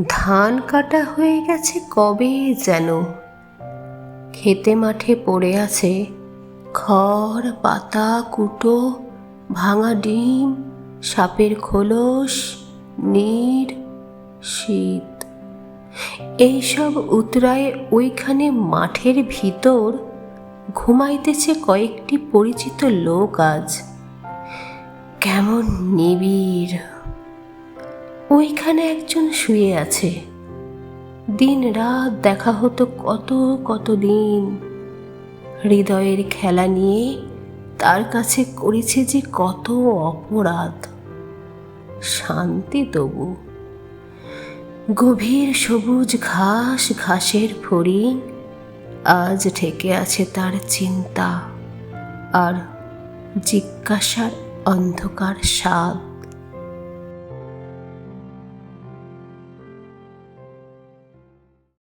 ধান কাটা হয়ে গেছে কবে যেন। খেতে মাঠে পড়ে আছে খড়, পাতা, কুটো, ভাঙা ডিম, সাপের খোলস, নীড়, শীত। এইসব উতরায় ওইখানে মাঠের ভিতর ঘুমাইতেছে কয়েকটি পরিচিত লোক আজ। কেমন নিবিড়। ওইখানে একজন শুয়ে আছে। দিন রাত দেখা হতো কত দিন। হৃদয়ের খেলা নিয়ে তার কাছে করেছে যে কত অপরাধ। শান্তি তবু। গভীর সবুজ ঘাস, ঘাসের ফড়িং আজ ঠেকে আছে তার চিন্তা আর জিজ্ঞাসার অন্ধকার স্বাদ।